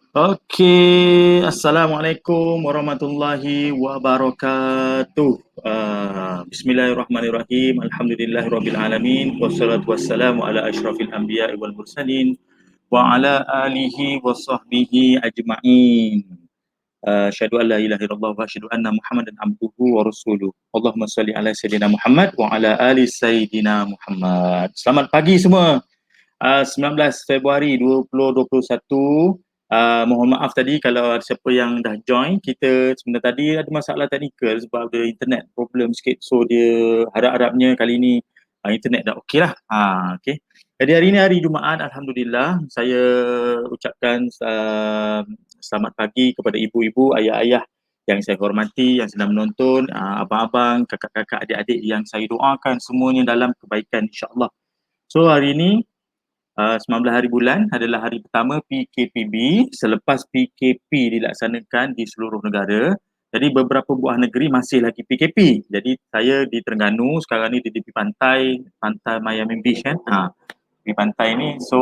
Okey, Assalamualaikum warahmatullahi wabarakatuh. Bismillahirrahmanirrahim. Alhamdulillahirabbil alamin wassalatu wassalamu ala asyrafil anbiya'i wal mursalin wa ala alihi wa sahbihi ajma'in. Asyhadu an la ilaha illallah wa asyhadu anna Muhammadan abduhu wa rasuluh. Allahumma salli ala sayidina Muhammad wa ala ali sayidina Muhammad. Selamat pagi semua. 19 Februari 2021. Mohon maaf tadi kalau ada siapa yang dah join. Kita sebenarnya tadi ada masalah teknikal sebab ada internet problem sikit. So dia harap-harapnya kali ni internet dah okey lah. Okay. Jadi hari ni hari Jumaat, Alhamdulillah. Saya ucapkan selamat pagi kepada ibu-ibu, ayah-ayah yang saya hormati, yang sedang menonton, abang-abang, kakak-kakak, adik-adik yang saya doakan semuanya dalam kebaikan insya-Allah. So hari ni 19 hari bulan adalah hari pertama PKPB selepas PKP dilaksanakan di seluruh negara. Jadi beberapa buah negeri masih lagi PKP. Jadi saya di Terengganu sekarang ni di tepi pantai, pantai Miami Beach kan. Di pantai ni so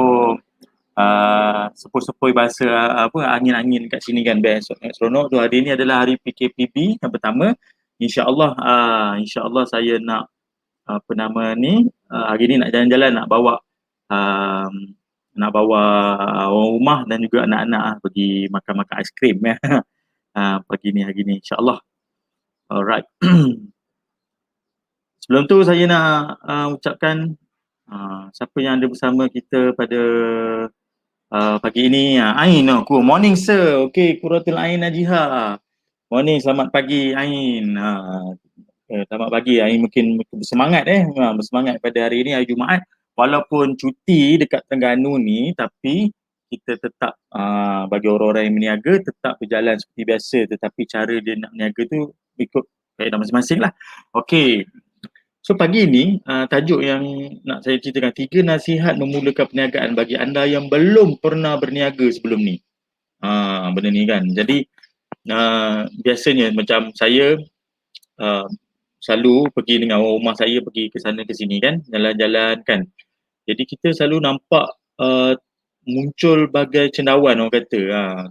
sepoi-sepoi bahasa apa angin-angin kat sini kan best. Seronok tu hari ni adalah hari PKPB yang pertama. Insya-Allah saya nak apa nama ni hari ni nak jalan-jalan um, nak bawa orang rumah dan juga anak-anak pergi makan-makan aiskrim ya. Pagi ni hari ni insya-Allah. Alright. Sebelum tu saya nak ucapkan siapa yang ada bersama kita pada pagi ini. Ain, good morning sir. Okay, Quratul Ain Najiha. Morning, selamat pagi Ain. Selamat pagi, Ain mungkin bersemangat bersemangat pada hari ini hari Jumaat. Walaupun cuti dekat Terengganu ni tapi kita tetap bagi orang-orang yang berniaga tetap berjalan seperti biasa, tetapi cara dia nak berniaga tu ikut kaedah masing-masing lah. Okey. So pagi ni tajuk yang nak saya ceritakan, 3 nasihat memulakan perniagaan bagi anda yang belum pernah berniaga sebelum ni. Benda ni kan. Jadi biasanya macam saya selalu pergi dengan orang rumah saya pergi ke sana ke sini kan, jalan-jalan kan. Jadi kita selalu nampak muncul bagai cendawan orang kata.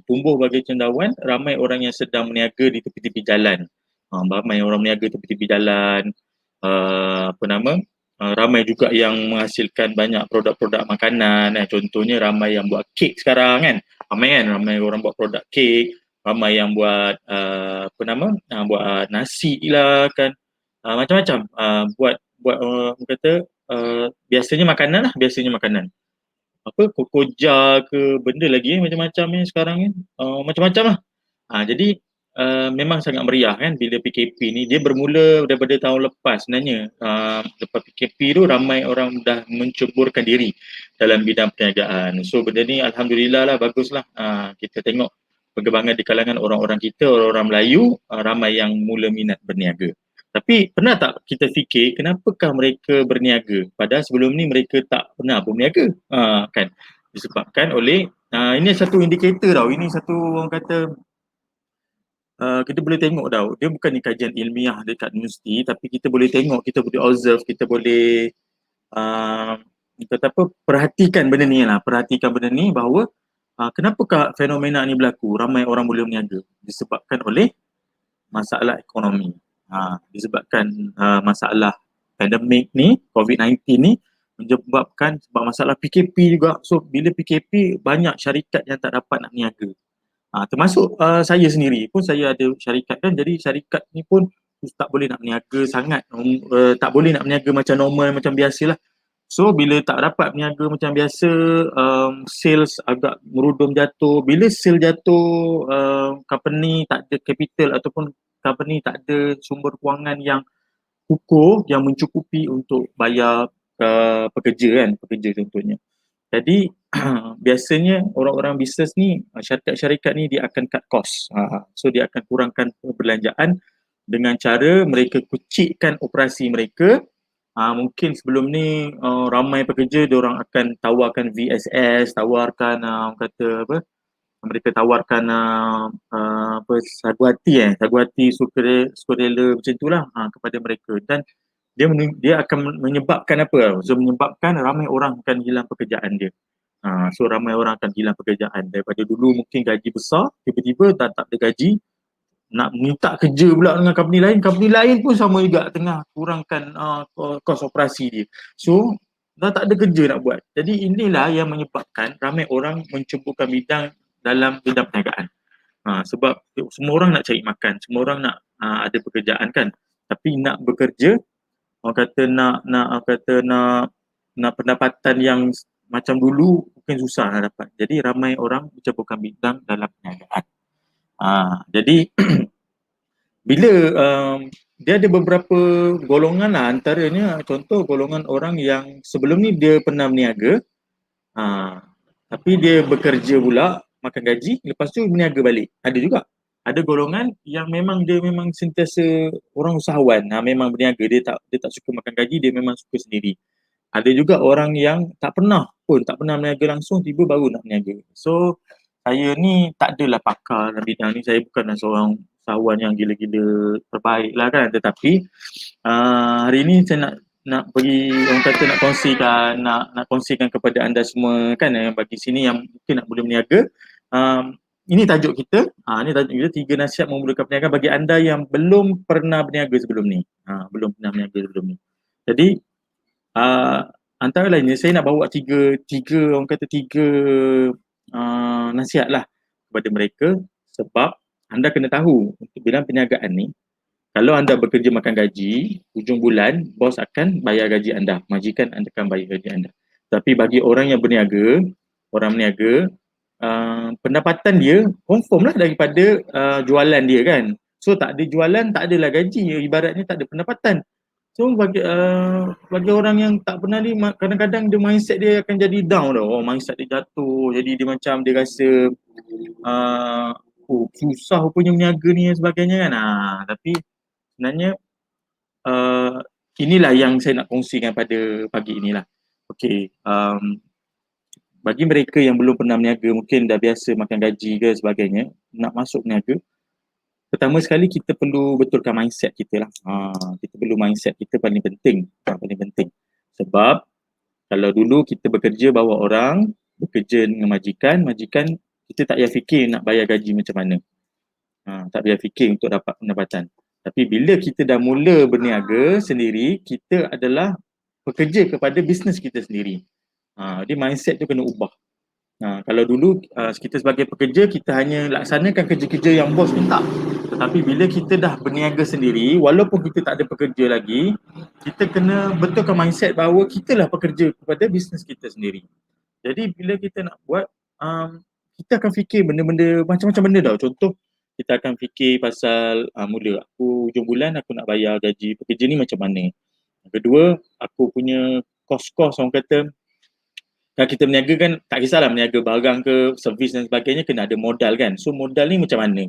Tumbuh bagai cendawan ramai orang yang sedang berniaga di tepi-tepi jalan. Ramai orang berniaga tepi-tepi jalan. Ramai juga yang menghasilkan banyak produk-produk makanan. Contohnya ramai yang buat kek sekarang kan. Ramai orang buat produk kek. Ramai yang buat buat nasi lah kan. Macam-macam. Buat orang kata biasanya makanan. Apa kokoja ke benda lagi macam-macam sekarang ni. Macam-macam lah. Jadi memang sangat meriah kan bila PKP ni. Dia bermula daripada tahun lepas sebenarnya. Lepas PKP tu ramai orang dah menceburkan diri dalam bidang perniagaan. So benda ni alhamdulillah lah, baguslah. Kita tengok perkembangan di kalangan orang-orang kita, orang-orang Melayu, ramai yang mula minat berniaga. Tapi pernah tak kita fikir kenapakah mereka berniaga padahal sebelum ni mereka tak pernah berniaga? Kan disebabkan oleh ini satu indikator tau. Ini satu orang kata kita boleh tengok tau. Dia bukan kajian ilmiah dekat universiti tapi kita boleh tengok, kita boleh observe, kita boleh kata apa, perhatikan benda ni lah. Perhatikan benda ni bahawa kenapakah fenomena ni berlaku? Ramai orang mula berniaga disebabkan oleh masalah ekonomi. Disebabkan masalah pandemik ni, COVID-19 ni menyebabkan sebab masalah PKP juga. So bila PKP banyak syarikat yang tak dapat nak berniaga. Termasuk saya sendiri pun, saya ada syarikat kan, jadi syarikat ni pun tak boleh nak berniaga sangat, tak boleh nak berniaga macam normal, macam biasalah. So bila tak dapat berniaga macam biasa, sales agak merudum jatuh. Bila sales jatuh, company tak ada capital ataupun company tak ada sumber kewangan yang kukuh, yang mencukupi untuk bayar pekerja contohnya. Jadi biasanya orang-orang bisnes ni, syarikat-syarikat ni dia akan cut cost. So dia akan kurangkan perbelanjaan dengan cara mereka kecilkan operasi mereka. Mungkin sebelum ni ramai pekerja, diorang akan tawarkan VSS, tawarkan kata apa, mereka tawarkan apa, saguati sukarela macam itulah kepada mereka, dan dia akan menyebabkan apa? So menyebabkan ramai orang akan hilang pekerjaan dia. So ramai orang akan hilang pekerjaan. Daripada dulu mungkin gaji besar, tiba-tiba tak ada gaji, nak minta kerja pula dengan company lain pun sama juga tengah kurangkan kos operasi dia. So dah tak ada kerja nak buat. Jadi inilah yang menyebabkan ramai orang menceburkan bidang dalam bidang perniagaan. Sebab semua orang nak cari makan, semua orang nak ada pekerjaan kan. Tapi nak bekerja, orang kata nak pendapatan yang macam dulu mungkin susah nak dapat. Jadi ramai orang menceburkan bidang dalam perniagaan. Jadi bila dia ada beberapa golongan lah, antaranya contoh golongan orang yang sebelum ni dia pernah berniaga, tapi dia bekerja pula, makan gaji, lepas tu berniaga balik. Ada juga. Ada golongan yang memang dia memang sentiasa orang usahawan, memang berniaga, dia tak suka makan gaji, dia memang suka sendiri. Ada juga orang yang tak pernah berniaga langsung, tiba baru nak berniaga. So saya ni tak adalah pakar dalam bidang ni, saya bukanlah seorang usahawan yang gila-gila terbaik lah kan, tetapi hari ni saya nak bagi, orang kata nak kongsikan kepada anda semua kan, yang bagi sini yang mungkin nak mula berniaga. Ini tajuk kita, 3 nasihat memulakan perniagaan bagi anda yang belum pernah berniaga sebelum ni. Jadi antara lainnya saya nak bawa tiga nasihat lah kepada mereka, sebab anda kena tahu untuk dalam perniagaan ni, kalau anda bekerja makan gaji, hujung bulan bos akan bayar gaji anda, majikan anda akan bayar gaji anda. Tapi bagi orang yang berniaga, pendapatan dia confirm lah daripada jualan dia kan. So tak ada jualan, tak adalah gaji, ibaratnya tak ada pendapatan. So bagi orang yang tak pernah ni, kadang-kadang dia mindset dia akan jadi down tau. Mindset dia jatuh, jadi dia macam dia rasa susah punya berniaga ni dan sebagainya kan. Tapi sebenarnya inilah yang saya nak kongsikan pada pagi inilah. Okey, bagi mereka yang belum pernah berniaga, mungkin dah biasa makan gaji ke sebagainya, nak masuk berniaga, pertama sekali kita perlu betulkan mindset kita lah. Kita perlu mindset kita paling penting. Sebab kalau dulu kita bekerja bawa orang, bekerja dengan majikan kita tak payah fikir nak bayar gaji macam mana. Tak payah fikir untuk dapat pendapatan. Tapi bila kita dah mula berniaga sendiri, kita adalah pekerja kepada bisnes kita sendiri. Dia mindset tu kena ubah. Kalau dulu kita sebagai pekerja, kita hanya laksanakan kerja-kerja yang bos minta. Tetapi bila kita dah berniaga sendiri, walaupun kita tak ada pekerja lagi, kita kena betulkan mindset bahawa kita lah pekerja kepada bisnes kita sendiri. Jadi bila kita nak buat, kita akan fikir benda-benda, macam-macam benda tau. Contoh, kita akan fikir pasal mula aku hujung bulan aku nak bayar gaji pekerja ni macam mana. Kedua, aku punya kos-kos, orang kata kalau kita berniaga kan, tak kisahlah berniaga barang ke, servis dan sebagainya, kena ada modal kan. So modal ni macam mana?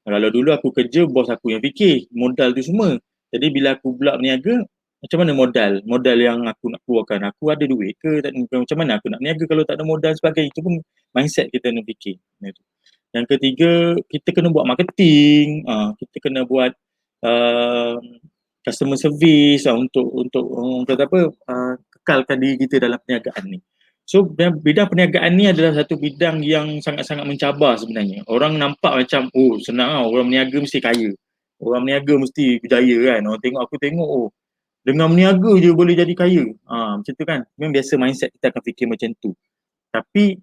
Kalau dulu aku kerja, bos aku yang fikir modal tu semua. Jadi bila aku pula berniaga, macam mana modal yang aku nak keluarkan? Aku ada duit ke? Macam mana aku nak berniaga kalau tak ada modal sebagainya? Itu pun mindset kita nak fikir. Yang ketiga, kita kena buat marketing, kita kena buat customer service untuk orang kata apa, kekalkan diri kita dalam perniagaan ni. So bidang perniagaan ni adalah satu bidang yang sangat-sangat mencabar sebenarnya. Orang nampak macam senang lah, orang berniaga mesti kaya, orang berniaga mesti berjaya kan. Orang tengok dengan berniaga je boleh jadi kaya, macam tu kan. Memang biasa mindset kita akan fikir macam tu. Tapi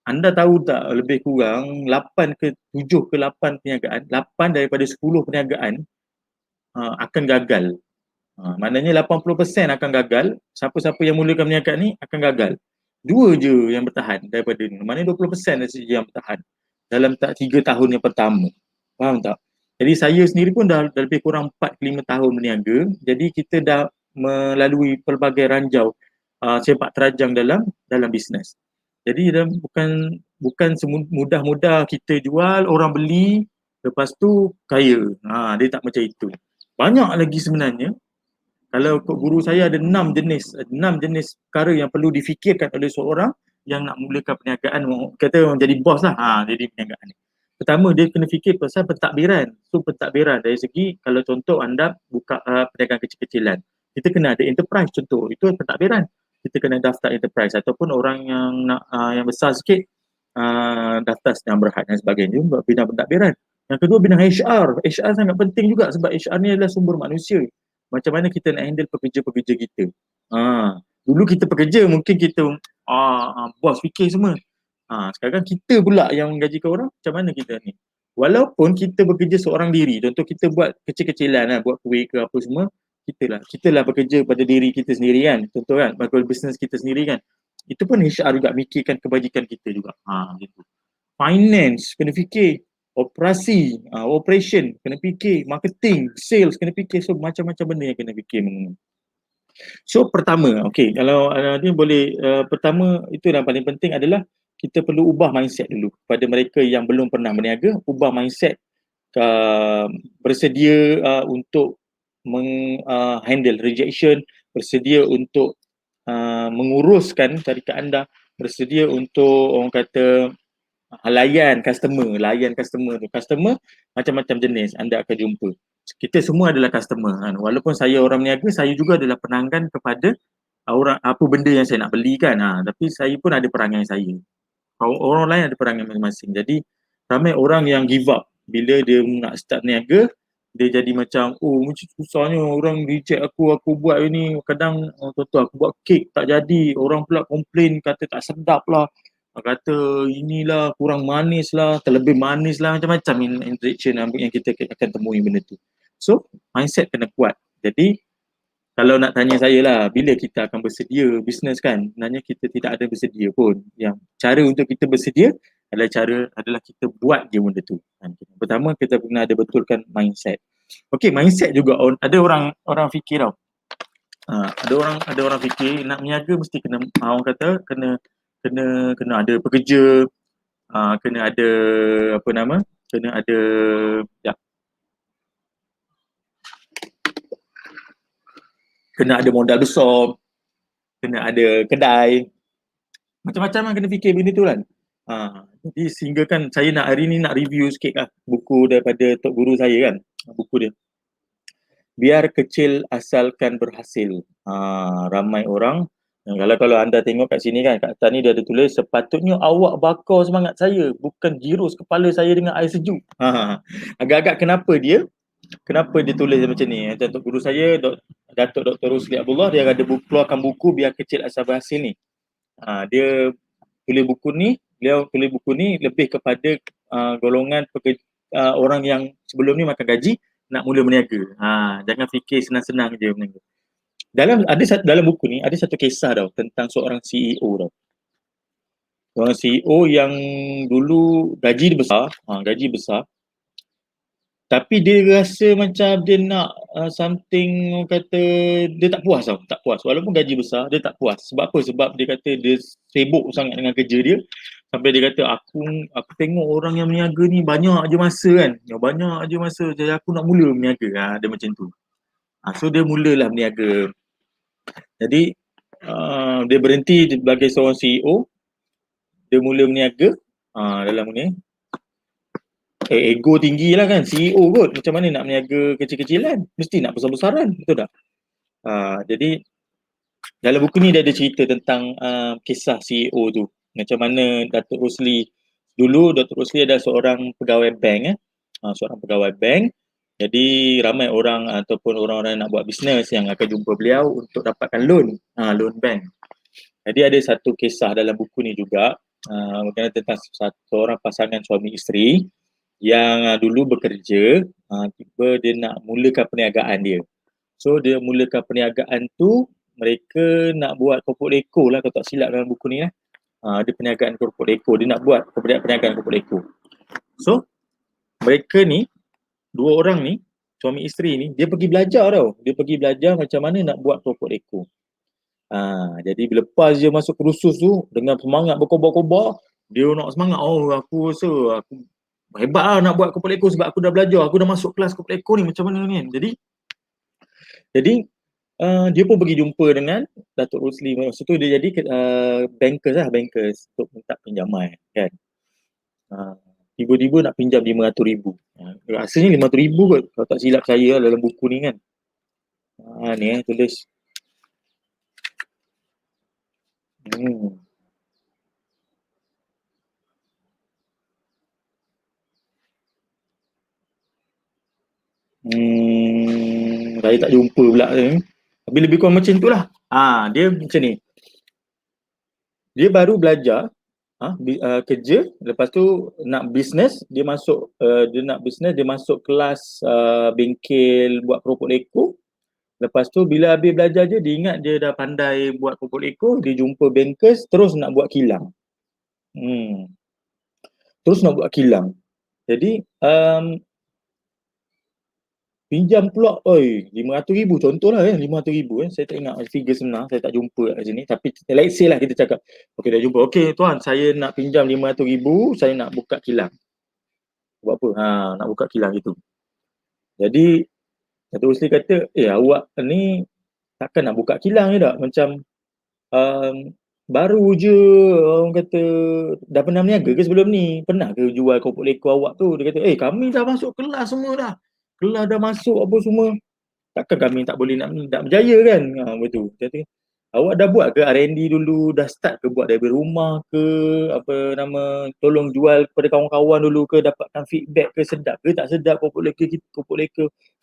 anda tahu tak, lebih kurang 8 ke 7 ke 8 perniagaan, 8 daripada 10 perniagaan akan gagal. Maknanya 80% akan gagal. Siapa-siapa yang mulakan perniagaan ni akan gagal. 2 je yang bertahan daripada ni. Maknanya 20% saja yang bertahan dalam 3 tahun yang pertama. Faham tak? Jadi saya sendiri pun dah lebih kurang 4-5 tahun berniaga. Jadi kita dah melalui pelbagai ranjau sepak terjang dalam bisnes. Jadi bukan semudah-mudah kita jual, orang beli, lepas tu kaya. Dia tak macam itu. Banyak lagi sebenarnya. Kalau guru saya ada 6 jenis perkara yang perlu difikirkan oleh seorang yang nak mulakan perniagaan, kata orang jadi bos lah, jadi perniagaan ni. Pertama, dia kena fikir pasal pentadbiran. So pentadbiran dari segi, kalau contoh anda buka perniagaan kecil-kecilan, kita kena ada enterprise contoh, itu pentadbiran. kita kena daftar enterprise, ataupun orang yang nak yang besar sikit daftar Sdn Bhd dan sebagainya, buat bidang pentadbiran. Yang kedua, bidang HR. HR sangat penting juga sebab HR ni adalah sumber manusia. Macam mana kita nak handle pekerja-pekerja kita. Dulu kita pekerja, mungkin kita bos fikir semua. Sekarang kita pula yang menggajikan orang, macam mana kita ni. Walaupun kita bekerja seorang diri, contoh kita buat kecil-kecilan lah, buat kuih ke apa semua, kita lah bekerja pada diri kita sendiri kan, contoh kan, bagi bisnes kita sendiri kan, itu pun HR juga mikirkan kebajikan kita juga. Gitu. Finance kena fikir, operasi, operation kena fikir, marketing, sales kena fikir, so macam-macam benda yang kena fikir. So pertama, kalau ni boleh, pertama itu yang paling penting adalah kita perlu ubah mindset dulu. Pada mereka yang belum pernah berniaga, ubah mindset, bersedia untuk handle rejection, bersedia untuk menguruskan syarikat anda, bersedia untuk orang kata layan customer tu. Customer macam-macam jenis anda akan jumpa. Kita semua adalah customer kan. Walaupun saya orang berniaga, saya juga adalah pelanggan kepada orang apa benda yang saya nak beli kan. Tapi saya pun ada perangai saya. Orang lain ada perangai masing-masing. Jadi ramai orang yang give up bila dia nak start niaga, dia jadi macam macam susahnya, orang reject aku buat ini, kadang contoh aku buat kek tak jadi, orang pula komplain kata tak sedap lah, kata inilah kurang manis lah, terlebih manis lah, macam-macam interaction yang kita akan temui benda tu. So mindset kena kuat. Jadi kalau nak tanya saya lah, bila kita akan bersedia bisnes kan, sebenarnya kita tidak ada bersedia pun. Yang cara untuk kita bersedia adalah kita buat je benda tu. Pertama kita kena ada betulkan mindset. Mindset juga ada orang fikir tau. Ada orang fikir nak berniaga mesti kena, orang kata kena ada pekerja, kena ada kena ada kena ada modal besar, kena ada kedai, macam-macam lah kena fikir benda tu kan. Jadi sehingga kan saya hari ni nak review sikit lah buku daripada Tok Guru saya kan, buku dia Biar Kecil Asalkan Berhasil. Ramai orang, kalau anda tengok kat sini kan, kat atas ni dia ada tulis, sepatutnya awak bakar semangat saya, bukan girus kepala saya dengan air sejuk. Agak-agak kenapa dia tulis macam ni. Macam Tok Guru saya, Datuk Dr. Rusli Abdullah, dia ada keluarkan buku Biar Kecil Asal Berhasil ni. Dia tulis buku ni lebih kepada golongan orang yang sebelum ni makan gaji nak mula berniaga. Jangan fikir senang-senang je berniaga. Dalam buku ni ada satu kisah tau tentang seorang CEO tau. Seorang CEO yang dulu gaji besar, tapi dia rasa macam dia nak something, orang kata dia tak puas tau, walaupun gaji besar dia tak puas. Sebab apa? Sebab dia kata dia sibuk sangat dengan kerja dia, sampai dia kata aku tengok orang yang berniaga ni banyak je masa kan, jadi aku nak mula berniaga. Dia macam tu. So dia mulalah berniaga. Jadi dia berhenti sebagai seorang CEO, dia mula berniaga dalam ni. Ego tinggi lah kan, CEO kot, macam mana nak berniaga kecil-kecilan, mesti nak besar-besaran, betul tak? Jadi dalam buku ni dia ada cerita tentang kisah CEO tu, macam mana Datuk Rusli dulu. Datuk Rusli adalah seorang pegawai bank, jadi ramai orang ataupun orang-orang nak buat bisnes yang akan jumpa beliau untuk dapatkan loan bank. Jadi ada satu kisah dalam buku ni juga mengenai tentang seorang pasangan suami isteri yang dulu bekerja, tiba dia nak mulakan perniagaan dia. So dia mulakan perniagaan tu, mereka nak buat keropok leko lah, kalau tak silap dalam buku ni lah. Dia perniagaan keropok leko, dia nak buat perniagaan keropok leko. So mereka ni, dua orang ni, suami isteri ni, dia pergi belajar tau. Dia pergi belajar macam mana nak buat keropok leko. Jadi lepas dia masuk kursus tu, dengan semangat berkobar-kobar, dia nak semangat, aku rasa aku hebat lah nak buat keropok leko sebab aku dah belajar, aku dah masuk kelas keropok leko ni macam mana ni. Jadi dia pun pergi jumpa dengan Datuk Rusli. Masa tu dia jadi bankers untuk minta pinjaman kan. Tiba-tiba nak pinjam RM500,000. Rasanya RM500,000 kot kalau tak silap saya dalam buku ni kan. Ni tulis Hmm. Saya tak jumpa pula ni. Tapi lebih kurang macam tu lah. Dia macam ni. Dia baru belajar kerja, lepas tu nak bisnes, dia nak bisnes, dia masuk kelas bengkel buat keropok leko. Lepas tu bila habis belajar je, dia ingat dia dah pandai buat keropok leko, dia jumpa bankers, terus nak buat kilang. Hmm. Terus nak buat kilang. Jadi pinjam pula, oi, 500,000 contohlah kan, 500,000 saya tak ingat figure sebenar, saya tak jumpa kat sini, tapi let's say lah kita cakap, okey dah jumpa, okey tuan, saya nak pinjam 500,000, saya nak buka kilang. Buat apa? Nak buka kilang gitu. Jadi, Datuk Seri kata, awak ni takkan nak buka kilang je tak? Macam, um, baru je orang kata, dah pernah berniaga ke sebelum ni? Pernah ke jual keropok leko awak tu? Dia kata, kami dah masuk kelas semua dah. Kelas dah masuk apa semua. Takkan kami tak boleh nak berjaya kan? Betul. Jadi awak dah buat ke R&D dulu, dah start ke buat dari rumah ke, apa nama, tolong jual kepada kawan-kawan dulu ke, dapatkan feedback ke, sedap ke tak sedap keropok leka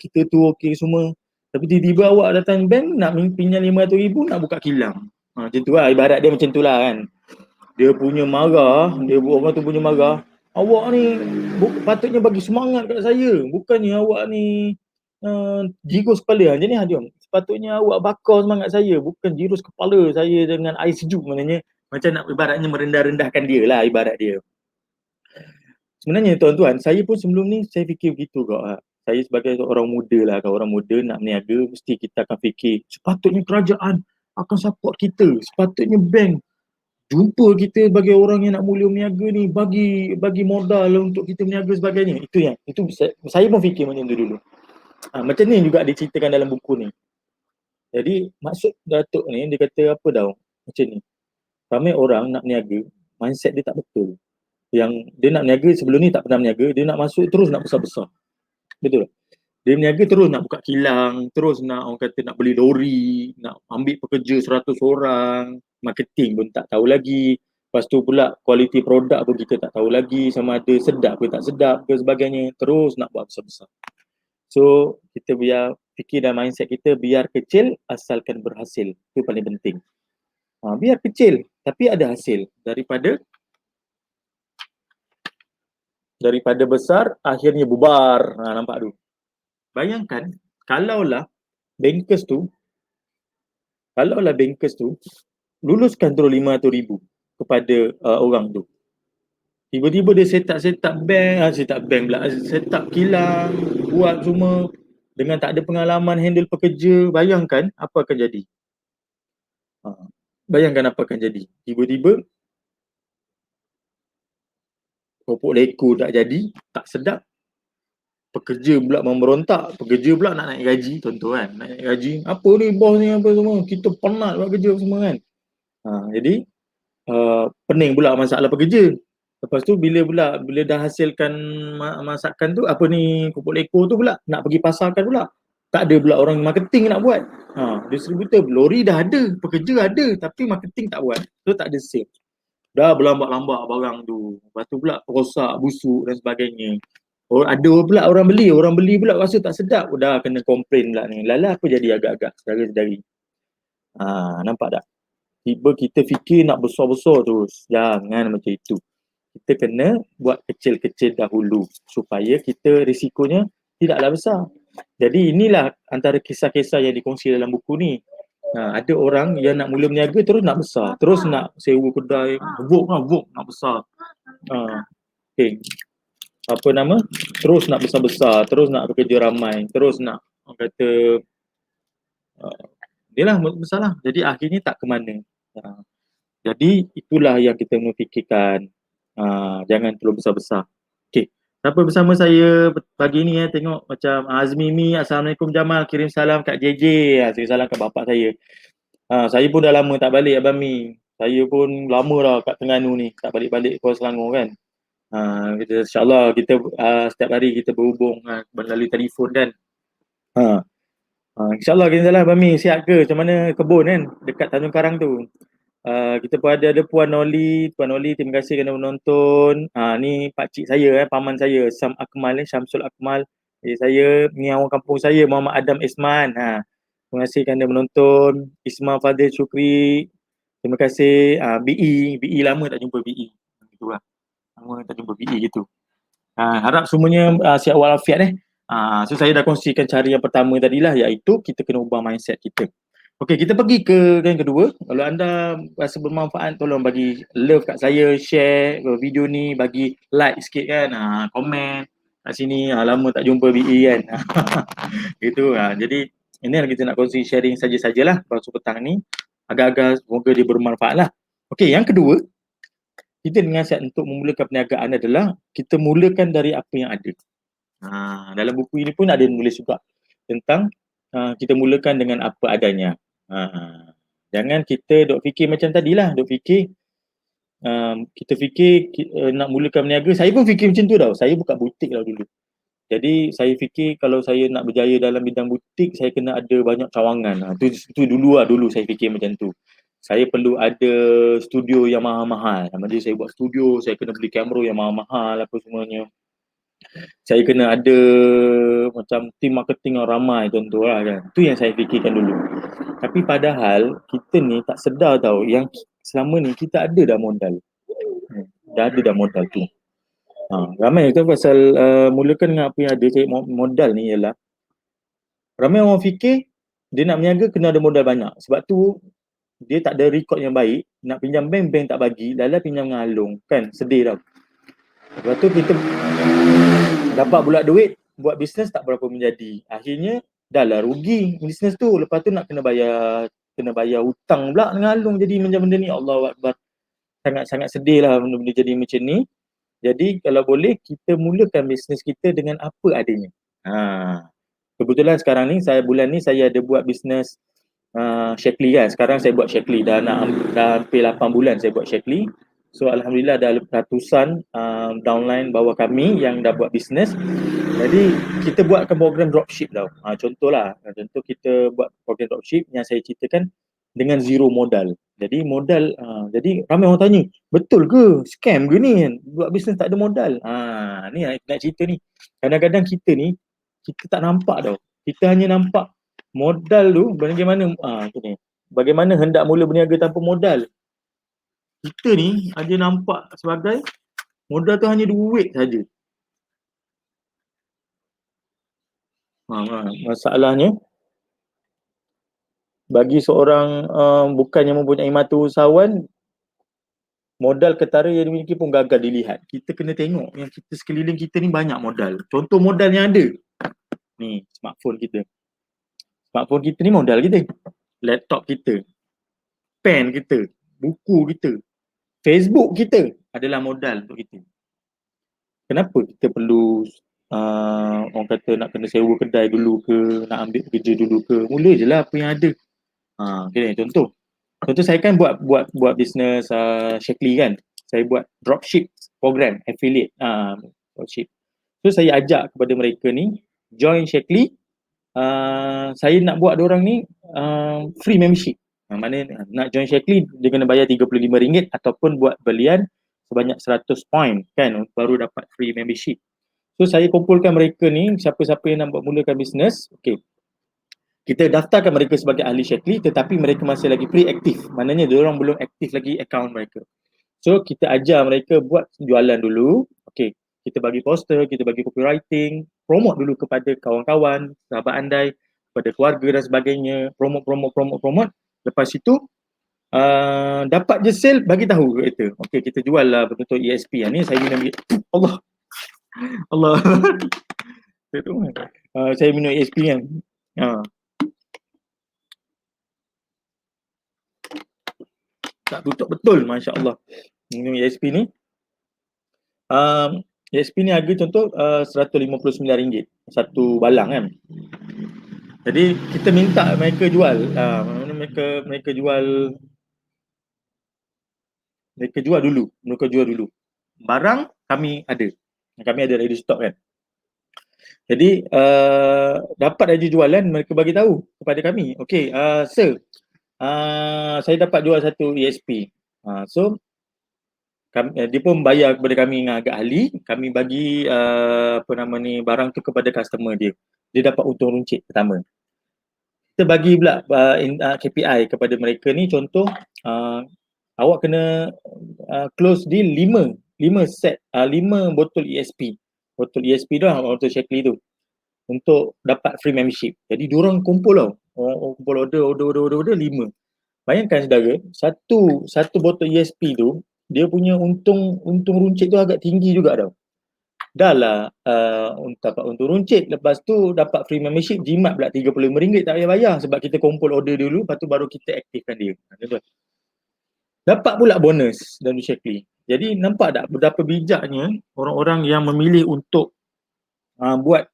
kita tu okey semua. Tapi tiba-tiba awak datang bank nak pinjam 500,000 nak buka kilang. Macam tu lah, ibarat dia macam tu lah kan. Dia punya marah, orang tu punya marah, awak ni patutnya bagi semangat kat saya, bukannya awak ni jirus kepala. Jadi dia sepatutnya awak bakar semangat saya, bukan jirus kepala saya dengan air sejuk. Maknanya macam nak ibaratnya merendah-rendahkan dia lah ibarat dia. Sebenarnya tuan-tuan, saya pun sebelum ni saya fikir begitu kak. Saya sebagai orang muda lah, kalau orang muda nak berniaga, mesti kita akan fikir sepatutnya kerajaan akan support kita, sepatutnya bank jumpa kita sebagai orang yang nak mula berniaga ni, bagi modal untuk kita berniaga sebagainya. Itu saya pun fikir macam tu dulu. Macam ni juga diceritakan dalam buku ni. Jadi maksud Datuk ni dia kata apa tau, macam ni, ramai orang nak berniaga, mindset dia tak betul. Yang dia nak berniaga sebelum ni tak pernah berniaga, dia nak masuk terus nak besar-besar. Betul. Dia berniaga terus nak buka kilang, terus nak orang kata nak beli lori, nak ambil pekerja 100 orang, marketing pun tak tahu lagi. Lepas tu pula kualiti produk pun kita tak tahu lagi, sama ada sedap ke tak sedap ke sebagainya. Terus nak buat besar-besar. So kita biar fikir dan mindset kita biar kecil asalkan berhasil. Itu paling penting. Biar kecil tapi ada hasil daripada besar akhirnya bubar. Nampak tu. Bayangkan kalaulah bankers tu luluskan terus 500,000 kepada orang tu. Tiba-tiba dia set up bank pula, set up kilang, buat semua dengan tak ada pengalaman handle pekerja. Bayangkan apa akan jadi. Bayangkan apa akan jadi. Tiba-tiba keropok leko tak jadi, tak sedap. Pekerja pula memberontak, pekerja pula nak naik gaji, contoh kan, nak naik gaji. Apa ni bos ni apa semua, kita penat buat kerja semua kan. Jadi pening pula masalah pekerja. Lepas tu bila dah hasilkan masakan tu, apa ni keropok leko tu pula nak pergi pasarkan pula. Tak ada pula orang marketing nak buat. Distributor lori dah ada, pekerja ada tapi marketing tak buat. Tu tak ada sale. Dah berlambak-lambak barang tu. Lepas tu pula rosak, busuk dan sebagainya. Ada pula orang beli pula rasa tak sedap. Dah kena komplain pula ni. Lala apa jadi agak-agak saudara-saudari. Nampak tak? Tiba kita fikir nak besar-besar terus. Jangan macam itu. Kita kena buat kecil-kecil dahulu supaya kita risikonya tidaklah besar. Jadi inilah antara kisah-kisah yang dikongsi dalam buku ni. Ada orang yang nak mula berniaga terus nak besar, terus nak sewa kedai, vok nak besar. Apa nama? Terus nak besar-besar, terus nak bekerja ramai, terus nak orang kata inilah besar lah. Jadi akhirnya tak ke mana. Jadi itulah yang kita mesti fikirkan. Jangan terlalu besar-besar. Okey. Siapa bersama saya pagi ni tengok macam Azmi Mi, Assalamualaikum Jamal, kirim salam kat JJ. Kirim salam kat bapak saya. Saya pun dah lama tak balik Abang Mi. Saya pun lama dah kat Terengganu ni, tak balik-balik Kuala Selangor kan. InsyaAllah kita setiap hari kita berhubung melalui telefon kan. InsyaAllah kita salah Abang Mi, sihat ke? Macam mana kebun kan dekat Tanjung Karang tu? Kita pun ada Puan Noli. Puan Noli, terima kasih kerana menonton. Ni pakcik saya, paman saya, Sam Akmal, Syamsul Akmal. Saya, ni orang kampung saya, Muhammad Adam Isman. Terima kasih kerana menonton. Isma Fadil Syukri, terima kasih. BE lama tak jumpa BE. Itulah. Lama tak jumpa BE gitu. Harap semuanya sihat walafiat. So saya dah kongsikan cara yang pertama tadilah, iaitu kita kena ubah mindset kita. Okey, kita pergi ke yang kedua. Kalau anda rasa bermanfaat, tolong bagi love kat saya, share video ni, bagi like sikit kan, komen kat sini. Lama tak jumpa BE kan. Itu. Jadi ini yang kita nak kongsi, sharing saja-sajalah pada petang ni. Agak-agak semoga dia bermanfaat lah. Okey, yang kedua, kita nasihat untuk memulakan perniagaan adalah kita mulakan dari apa yang ada. Dalam buku ini pun ada nulis juga tentang kita mulakan dengan apa adanya. Jangan kita duk fikir macam tadilah, duk fikir kita fikir nak mulakan berniaga. Saya pun fikir macam tu tau. Saya buka butik lah dulu. Jadi saya fikir kalau saya nak berjaya dalam bidang butik, saya kena ada banyak cawangan. Itu dulu saya fikir macam tu. Saya perlu ada studio yang mahal-mahal. Jadi saya buat studio, saya kena beli kamera yang mahal-mahal apa semuanya. Saya kena ada macam tim marketing yang ramai contohlah kan. Itu yang saya fikirkan dulu. Tapi padahal kita ni tak sedar tau yang selama ni kita ada dah modal. Dah ada dah modal tu. Ramai tu pasal mulakan dengan apa yang ada, cari modal ni ialah ramai orang fikir dia nak berniaga kena ada modal banyak. Sebab tu dia tak ada rekod yang baik, nak pinjam bank tak bagi, dah pinjam dengan Along kan, sedih tau. Lepas tu kita dapat pula duit, buat bisnes tak berapa menjadi. Akhirnya dah lah rugi bisnes tu. Lepas tu nak kena bayar hutang pula dengan Along jadi macam benda ni. Allahu Akbar. Sangat-sangat sedih lah benda-benda jadi macam ni. Jadi kalau boleh kita mulakan bisnes kita dengan apa adanya. Kebetulan sekarang ni bulan ni saya ada buat bisnes Shaklee kan. Sekarang saya buat Shaklee dah hampir 8 bulan saya buat Shaklee. So alhamdulillah ada ratusan downline bawah kami yang dah buat bisnes. Jadi kita buatkan program dropship tau. Contoh kita buat program dropship yang saya ceritakan dengan zero modal. Jadi modal, jadi ramai orang tanya, betul ke? Scam ke ni? Buat bisnes tak ada modal. Ni nak cerita ni. Kadang-kadang kita ni, kita tak nampak tau. Kita hanya nampak modal tu bagaimana, ni. Bagaimana hendak mula berniaga tanpa modal. Kita ni hanya nampak sebagai modal tu hanya duit saja. Masalahnya, bagi seorang bukan yang mempunyai mata usahawan, modal ketara yang dimiliki pun gagal dilihat. Kita kena tengok yang kita sekeliling kita ni banyak modal. Contoh modal yang ada. Ni, smartphone kita. Smartphone kita ni modal kita. Laptop kita. Pen kita. Buku kita. Facebook kita adalah modal untuk kita. Kenapa kita perlu orang kata nak kena sewa kedai dulu ke, nak ambil kerja dulu ke? Mula je lah apa yang ada. Okay, contoh saya kan buat bisnes Shaklee kan. Saya buat dropship program, affiliate dropship. So saya ajak kepada mereka ni join Shaklee. Saya nak buat diorang ni free membership. Maknanya nak join Shaklee dia kena bayar RM35 ataupun buat belian sebanyak 100 point kan baru dapat free membership. So saya kumpulkan mereka ni, siapa-siapa yang nak mulakan bisnes, okey. Kita daftarkan mereka sebagai ahli Shaklee tetapi mereka masih lagi pre-aktif. Maknanya diorang belum aktif lagi akaun mereka. So kita ajar mereka buat jualan dulu. Okey, kita bagi poster, kita bagi copywriting, promote dulu kepada kawan-kawan, sahabat andai, kepada keluarga dan sebagainya, promote. Lepas itu dapat je sale, bagi tahu kita. Okey, kita jual lah betul-betul ESP. Ni saya minum Allah. Saya minum ESP kan. Tak tutup betul, Masya Allah. Minum ESP ni. ESP ni harga contoh RM159 satu balang kan. Jadi kita minta mereka jual. Mereka jual dulu. Barang kami ada ready stock kan. Jadi dapat aja jualan, mereka bagi tahu kepada kami. Okey, sir, saya dapat jual satu ESP. So dia pun bayar kepada kami dengan agak ahli, kami bagi barang tu kepada customer dia. Dia dapat untung runcit pertama. Kita bagi pula KPI kepada mereka ni, contoh awak kena close deal 5 set 5 botol ESP. Botol ESP tu botol Shaklee tu untuk dapat free membership. Jadi diorang kumpul tau. Kumpul order 5. Bayangkan saudara, satu botol ESP tu dia punya untung runcit tu agak tinggi juga tau. Dah lah dapat untung runcit, lepas tu dapat free membership, jimat pula RM35 tak payah bayar sebab kita kumpul order dulu, lepas tu baru kita aktifkan dia. Dapat pula bonus dan Shaklee. Jadi nampak tak betapa bijaknya orang-orang yang memilih untuk buat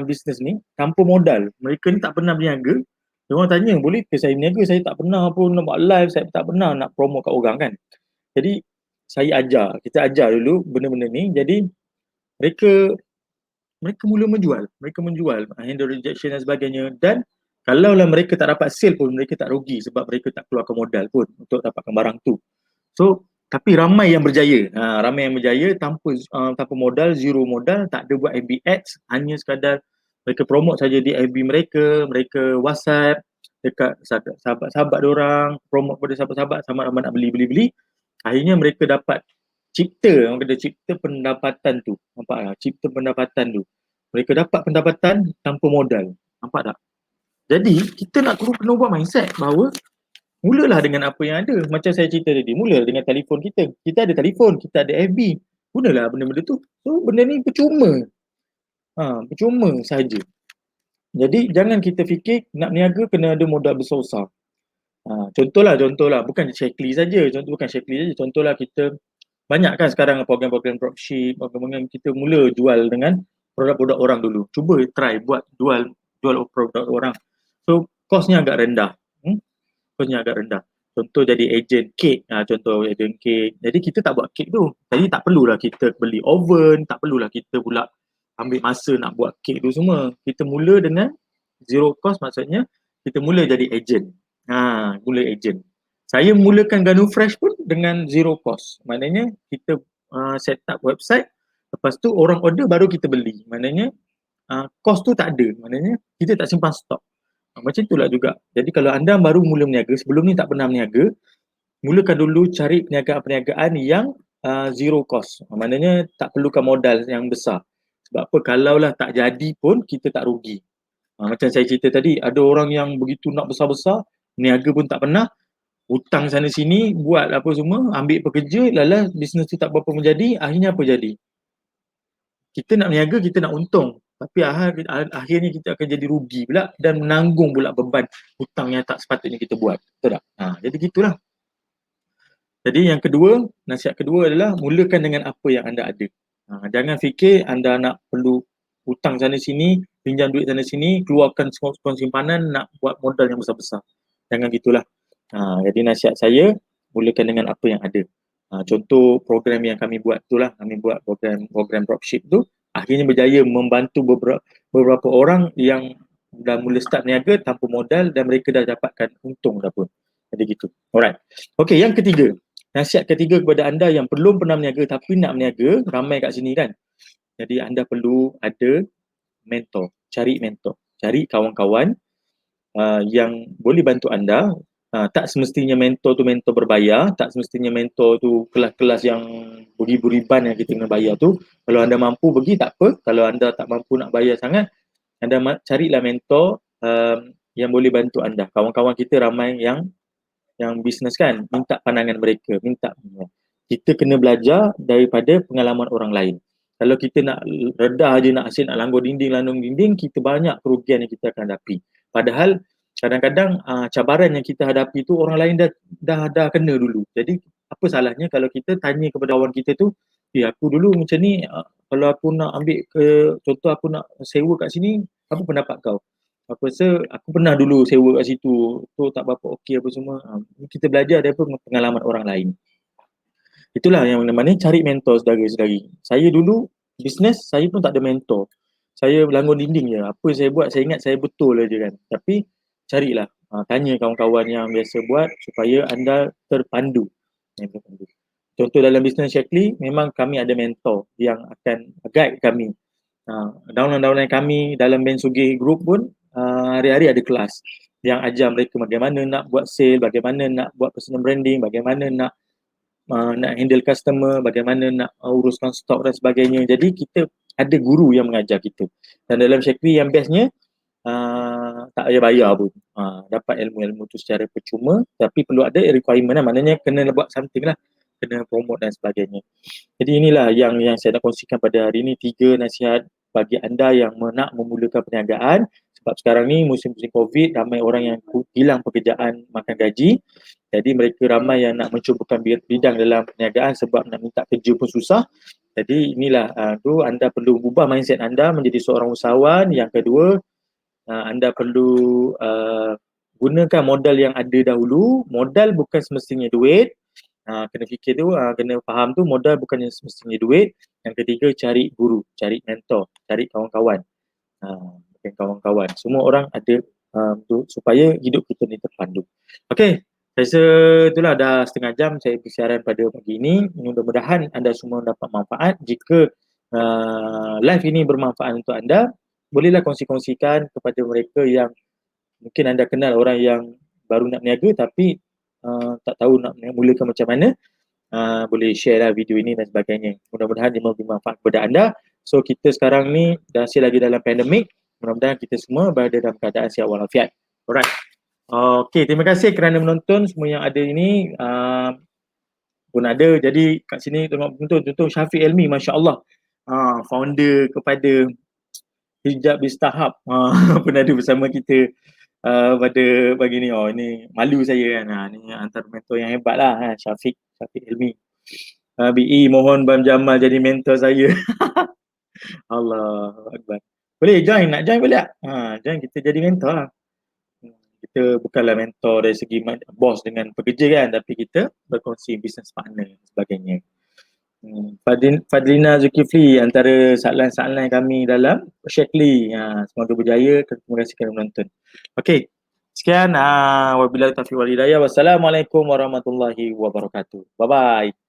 bisnes ni tanpa modal. Mereka ni tak pernah berniaga. Dia orang tanya, boleh ke saya berniaga? Saya tak pernah pun nak buat live, saya tak pernah nak promote kat orang kan. Jadi kita ajar dulu benda-benda ni. Jadi mereka mula menjual, handle rejection dan sebagainya. Dan kalaulah mereka tak dapat sale pun, mereka tak rugi sebab mereka tak keluarkan modal pun untuk dapatkan barang tu. So, tapi ramai yang berjaya. Ramai yang berjaya tanpa modal, zero modal, tak ada buat FB ads, hanya sekadar mereka promote saja di FB mereka WhatsApp dekat sahabat-sahabat diorang, promote pada sahabat-sahabat sama nak beli. Akhirnya mereka dapat orang kata cipta pendapatan tu. Nampak tak? Cipta pendapatan tu. Mereka dapat pendapatan tanpa modal. Nampak tak? Jadi, kita nak kena ubah mindset bahawa mulalah dengan apa yang ada. Macam saya cerita tadi, mula dengan telefon kita. Kita ada telefon, kita ada FB. Gunalah benda-benda tu. So, benda ni percuma. Percuma sahaja. Jadi, jangan kita fikir nak niaga kena ada modal besar-besar. Contohlah, bukan Shaklee saja. Contohlah kita banyak kan sekarang program-program dropship, program kita mula jual dengan produk-produk orang dulu. Cuba try buat jual produk orang. So, kosnya agak rendah. Contoh jadi ejen kek. Jadi kita tak buat kek tu. Jadi tak perlulah kita beli oven, tak perlulah kita pula ambil masa nak buat kek tu semua. Kita mula dengan zero cost, maksudnya kita mula jadi ejen. Mula ejen. Saya mulakan Ganu Fresh pun dengan zero cost. Maknanya kita set up website, lepas tu orang order baru kita beli. Maknanya cost tu tak ada. Maknanya kita tak simpan stok. Macam itulah juga. Jadi kalau anda baru mula berniaga, sebelum ni tak pernah berniaga, mulakan dulu cari perniagaan yang zero cost. Maknanya tak perlukan modal yang besar. Sebab apa, kalaulah tak jadi pun kita tak rugi. Macam saya cerita tadi, ada orang yang begitu nak besar-besar, berniaga pun tak pernah, hutang sana sini, buat apa semua, ambil pekerja, lala bisnes tu tak berapa menjadi, akhirnya apa jadi? Kita nak berniaga, kita nak untung. Tapi akhirnya kita akan jadi rugi pula dan menanggung pula beban hutang yang tak sepatutnya kita buat. Betul tak? Jadi gitulah. Jadi yang kedua, nasihat kedua adalah mulakan dengan apa yang anda ada. Jangan fikir anda nak perlu hutang sana sini, pinjam duit sana sini, keluarkan skon simpanan nak buat modal yang besar-besar. Jangan gitulah. Jadi nasihat saya, mulakan dengan apa yang ada. Contoh program yang kami buat itulah, kami buat program dropship tu, akhirnya berjaya membantu beberapa orang yang dah mula start niaga tanpa modal dan mereka dah dapatkan untung dah pun. Jadi gitu. Alright. Okay, yang ketiga. Nasihat ketiga kepada anda yang belum pernah berniaga tapi nak berniaga, ramai kat sini kan. Jadi anda perlu ada mentor. Cari mentor. Cari kawan-kawan yang boleh bantu anda. Tak semestinya mentor tu mentor berbayar, tak semestinya mentor tu kelas-kelas yang beribu-riban yang kita kena bayar tu. Kalau anda mampu pergi tak apa, kalau anda tak mampu nak bayar sangat, anda carilah mentor yang boleh bantu anda. Kawan-kawan kita ramai yang bisnes kan, minta pandangan mereka, kita kena belajar daripada pengalaman orang lain. Kalau kita nak redah je, nak asyik nak langgar dinding, kita banyak kerugian yang kita akan hadapi. Padahal kadang-kadang cabaran yang kita hadapi tu orang lain dah kena dulu. Jadi apa salahnya kalau kita tanya kepada kawan kita tu, aku dulu macam ni, kalau aku nak ambil contoh aku nak sewa kat sini, apa pendapat kau? Aku rasa aku pernah dulu sewa kat situ, tu tak berapa okey apa semua. Kita belajar daripada pengalaman orang lain. Itulah yang mana cari mentor saudara-saudari. Saya dulu bisnes, saya pun tak ada mentor. Saya langgar dinding je. Apa saya buat, saya ingat saya betul aja kan. Tapi carilah Tanya kawan-kawan yang biasa buat supaya anda terpandu. Contoh dalam bisnes Shaklee, memang kami ada mentor yang akan guide kami. Downline-downline kami dalam Ben Sugih Group pun hari-hari ada kelas yang ajar mereka bagaimana nak buat sale, bagaimana nak buat personal branding, bagaimana nak handle customer, bagaimana nak uruskan stok dan sebagainya. Jadi kita ada guru yang mengajar kita. Dan dalam Shaklee yang bestnya, tak payah bayar pun. Dapat ilmu-ilmu tu secara percuma, tapi perlu ada requirement lah. Maknanya kena buat something lah. Kena promote dan sebagainya. Jadi inilah yang saya nak kongsikan pada hari ini, 3 nasihat bagi anda yang nak memulakan perniagaan. Sebab sekarang ni musim-musim COVID, ramai orang yang hilang pekerjaan makan gaji. Jadi mereka ramai yang nak mencubakan bidang dalam perniagaan sebab nak minta kerja pun susah. Jadi inilah tu anda perlu ubah mindset anda menjadi seorang usahawan. Yang kedua, anda perlu gunakan modal yang ada dahulu. Modal bukan semestinya duit. Kena fikir tu, kena faham tu, modal bukannya semestinya duit. Yang ketiga, cari guru, cari mentor, cari kawan-kawan. Bukan kawan-kawan. Semua orang ada tu, supaya hidup kita ni terpandu. Okey, saya rasa itulah dah setengah jam saya bersiaran pada pagi ini. Mudah-mudahan anda semua dapat manfaat. Jika live ini bermanfaat untuk anda, bolehlah kongsi-kongsikan kepada mereka yang mungkin anda kenal, orang yang baru nak berniaga tapi tak tahu nak mulakan macam mana. Boleh share lah video ini dan sebagainya. Mudah-mudahan dia memberi manfaat kepada anda. So kita sekarang ni masih lagi dalam pandemik. Mudah-mudahan kita semua berada dalam keadaan sihat walafiat. Alright. Okay, terima kasih kerana menonton semua yang ada ini. Pun ada. Jadi kat sini tengok penonton, contoh Syafiq Elmi, Masya Allah. Founder kepada Hijab Bistahab. Pun ada bersama kita pada pagi ni. Ini malu saya kan. Ni antara mentor yang hebat lah, Syafiq Elmi. BE mohon Bam Jamal jadi mentor saya. Allah Akbar. Boleh join, nak join boleh tak? Join kita jadi mentor lah. Kita bukanlah mentor dari segi bos dengan pekerja kan, tapi kita berkongsi business partner dan sebagainya. Fadlina Zulkifli antara sahalan-sahalan kami dalam Shaklee. Semoga berjaya. Terima kasih kerana menonton. Okey. Sekian. Wabillahi taufiq wal hidayah. Wassalamualaikum warahmatullahi wabarakatuh. Bye bye.